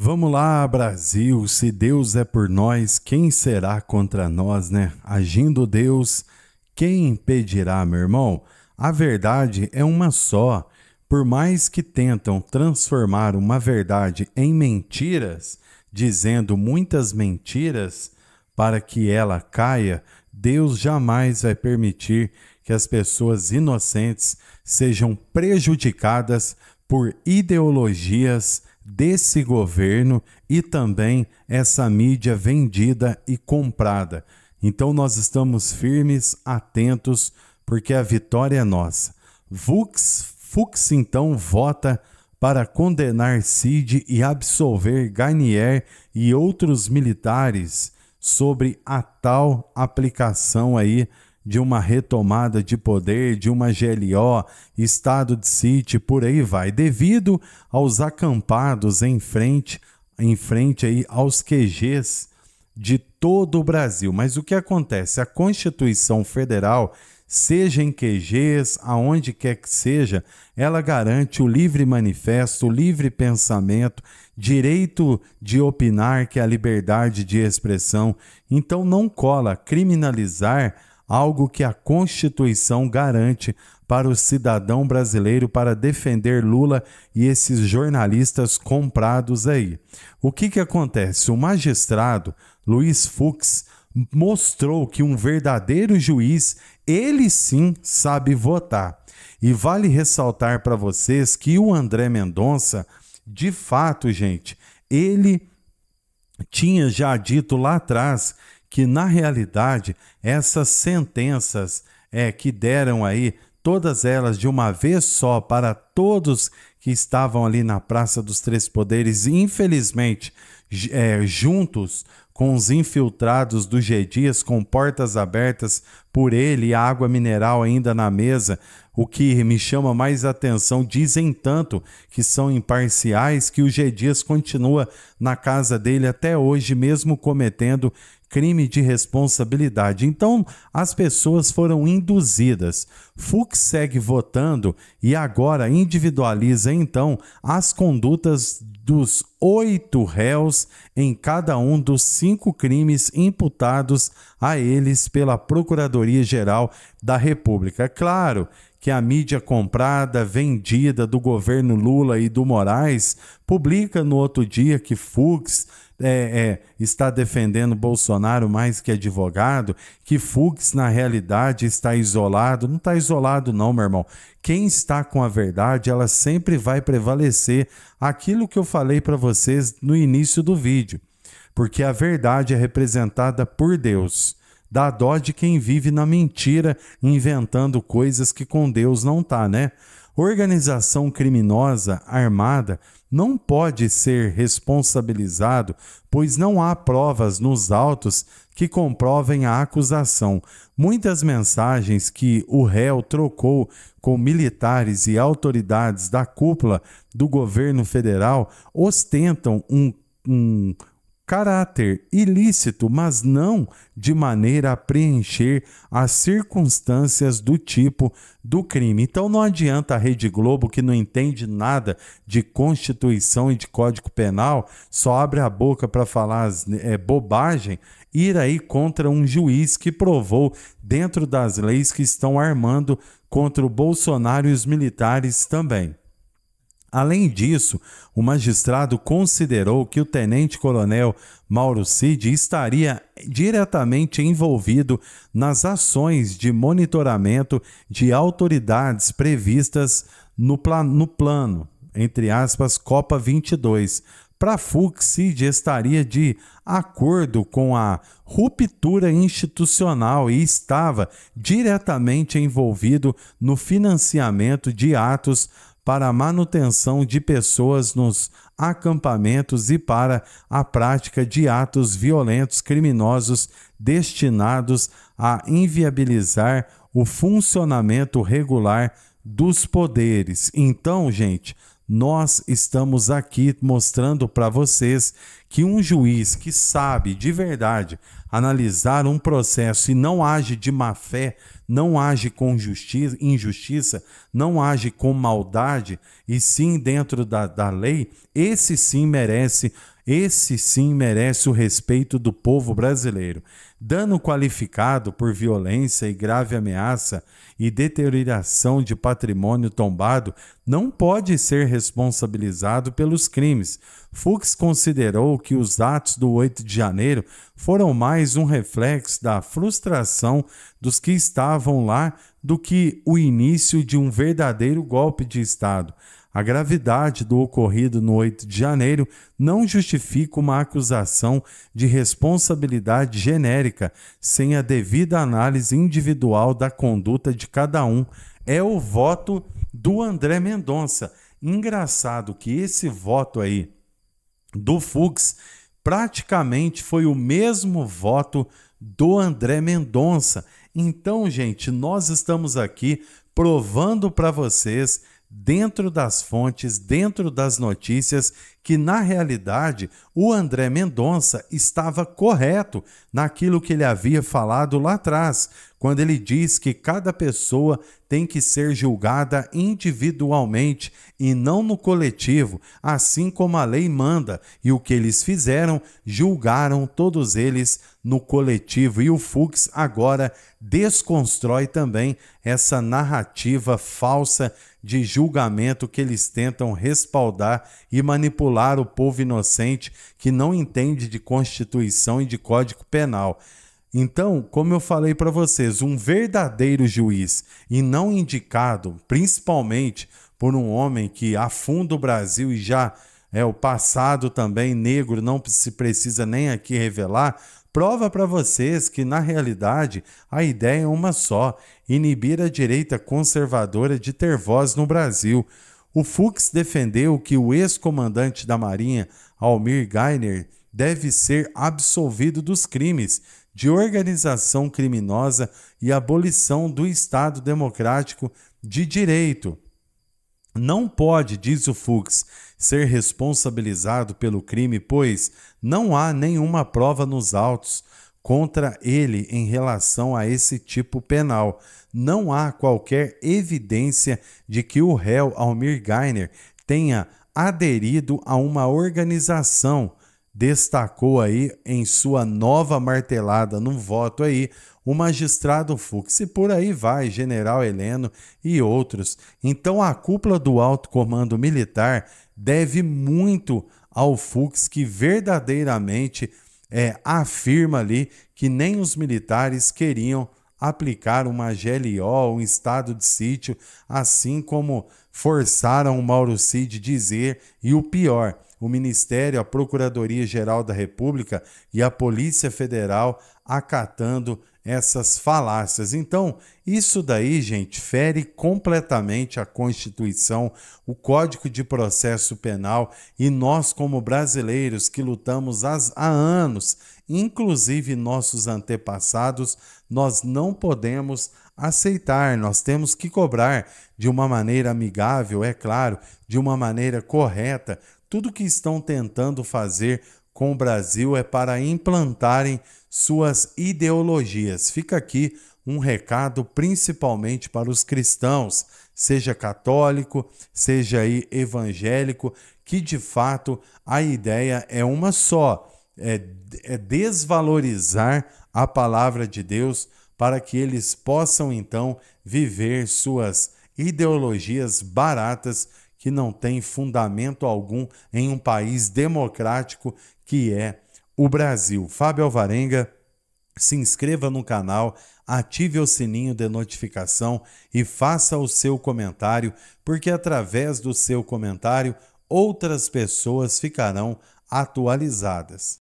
Vamos lá, Brasil, se Deus é por nós, quem será contra nós, né? Agindo Deus, quem impedirá, meu irmão? A verdade é uma só. Por mais que tentam transformar uma verdade em mentiras, dizendo muitas mentiras para que ela caia, Deus jamais vai permitir que as pessoas inocentes sejam prejudicadas por ideologias desse governo e também essa mídia vendida e comprada. Então nós estamos firmes, atentos, porque a vitória é nossa. Fux então vota para condenar Cid e absolver Garnier e outros militares sobre a tal aplicação aí de uma retomada de poder, de uma GLO, estado de sítio, por aí vai, devido aos acampados em frente aí aos QGs de todo o Brasil. Mas o que acontece? A Constituição Federal, seja em QGs, aonde quer que seja, ela garante o livre manifesto, o livre pensamento, direito de opinar, que é a liberdade de expressão. Então não cola criminalizar algo que a Constituição garante para o cidadão brasileiro para defender Lula e esses jornalistas comprados aí. O que acontece? O magistrado Luiz Fux mostrou que um verdadeiro juiz, ele sim sabe votar. E vale ressaltar para vocês que o André Mendonça, de fato, gente, ele tinha já dito lá atrás que, na realidade, essas sentenças que deram aí, todas elas de uma vez só para todos que estavam ali na Praça dos Três Poderes, infelizmente, juntos com os infiltrados do G. Dias, com portas abertas por ele e água mineral ainda na mesa. O que me chama mais atenção, dizem tanto que são imparciais, que o G. Dias continua na casa dele até hoje, mesmo cometendo crime de responsabilidade. Então, as pessoas foram induzidas. Fux segue votando e agora individualiza, então, as condutas dos 8 réus em cada um dos 5 crimes imputados a eles pela Procuradoria-Geral da República. É claro que a mídia comprada, vendida do governo Lula e do Moraes, publica no outro dia que Fux está defendendo Bolsonaro mais que advogado, que Fux na realidade está isolado. Não está isolado não, meu irmão. Quem está com a verdade, ela sempre vai prevalecer. Aquilo que eu falei para vocês no início do vídeo, porque a verdade é representada por Deus. Dá dó de quem vive na mentira, inventando coisas que com Deus não tá, né? Organização criminosa armada não pode ser responsabilizado, pois não há provas nos autos que comprovem a acusação. Muitas mensagens que o réu trocou com militares e autoridades da cúpula do governo federal ostentam um caráter ilícito, mas não de maneira a preencher as circunstâncias do tipo do crime. Então não adianta a Rede Globo, que não entende nada de Constituição e de Código Penal, só abre a boca para falar bobagem, ir aí contra um juiz que provou, dentro das leis que estão armando contra o Bolsonaro e os militares também. Além disso, o magistrado considerou que o tenente-coronel Mauro Cid estaria diretamente envolvido nas ações de monitoramento de autoridades previstas no plano, entre aspas, Copa 22. Para Fux, Cid estaria de acordo com a ruptura institucional e estava diretamente envolvido no financiamento de atos para a manutenção de pessoas nos acampamentos e para a prática de atos violentos criminosos destinados a inviabilizar o funcionamento regular dos poderes. Então, gente, nós estamos aqui mostrando para vocês que um juiz que sabe de verdade analisar um processo e não age de má fé, não age com injustiça, não age com maldade, e sim dentro da lei, esse sim merece Esse sim merece o respeito do povo brasileiro. Dano qualificado por violência e grave ameaça e deterioração de patrimônio tombado não pode ser responsabilizado pelos crimes. Fux considerou que os atos do 8 de janeiro foram mais um reflexo da frustração dos que estavam lá do que o início de um verdadeiro golpe de Estado. A gravidade do ocorrido no 8 de janeiro não justifica uma acusação de responsabilidade genérica sem a devida análise individual da conduta de cada um. É o voto do André Mendonça. Engraçado que esse voto aí do Fux praticamente foi o mesmo voto do André Mendonça. Então, gente, nós estamos aqui provando para vocês, dentro das fontes, dentro das notícias, que na realidade o André Mendonça estava correto naquilo que ele havia falado lá atrás, quando ele diz que cada pessoa tem que ser julgada individualmente e não no coletivo, assim como a lei manda. E o que eles fizeram, julgaram todos eles no coletivo. E o Fux agora desconstrói também essa narrativa falsa de julgamento que eles tentam respaldar e manipular o povo inocente que não entende de Constituição e de Código Penal. Então, como eu falei para vocês, um verdadeiro juiz e não indicado, principalmente por um homem que afunda o Brasil e já é o passado também negro, não se precisa nem aqui revelar, prova para vocês que, na realidade, a ideia é uma só: inibir a direita conservadora de ter voz no Brasil. O Fux defendeu que o ex-comandante da Marinha, Almir Gainer, deve ser absolvido dos crimes de organização criminosa e abolição do Estado Democrático de Direito. Não pode, diz o Fux, ser responsabilizado pelo crime, pois não há nenhuma prova nos autos contra ele em relação a esse tipo penal. Não há qualquer evidência de que o réu Almir Gainer tenha aderido a uma organização. Destacou aí em sua nova martelada no voto aí o magistrado Fux, e por aí vai, general Heleno e outros. Então a cúpula do alto comando militar deve muito ao Fux, que verdadeiramente afirma ali que nem os militares queriam aplicar uma GLO, um estado de sítio, assim como forçaram o Mauro Cid dizer, e o pior, o Ministério, a Procuradoria-Geral da República e a Polícia Federal acatando essas falácias. Então, isso daí, gente, fere completamente a Constituição, o Código de Processo Penal, e nós, como brasileiros que lutamos há anos, inclusive nossos antepassados, nós não podemos aceitar, nós temos que cobrar de uma maneira amigável, é claro, de uma maneira correta. Tudo que estão tentando fazer com o Brasil é para implantarem suas ideologias. Fica aqui um recado principalmente para os cristãos, seja católico, seja aí evangélico, que de fato a ideia é uma só, é desvalorizar a palavra de Deus para que eles possam então viver suas ideologias baratas que não têm fundamento algum em um país democrático que é o Brasil. Fábio Alvarenga, se inscreva no canal, ative o sininho de notificação e faça o seu comentário, porque através do seu comentário outras pessoas ficarão atualizadas.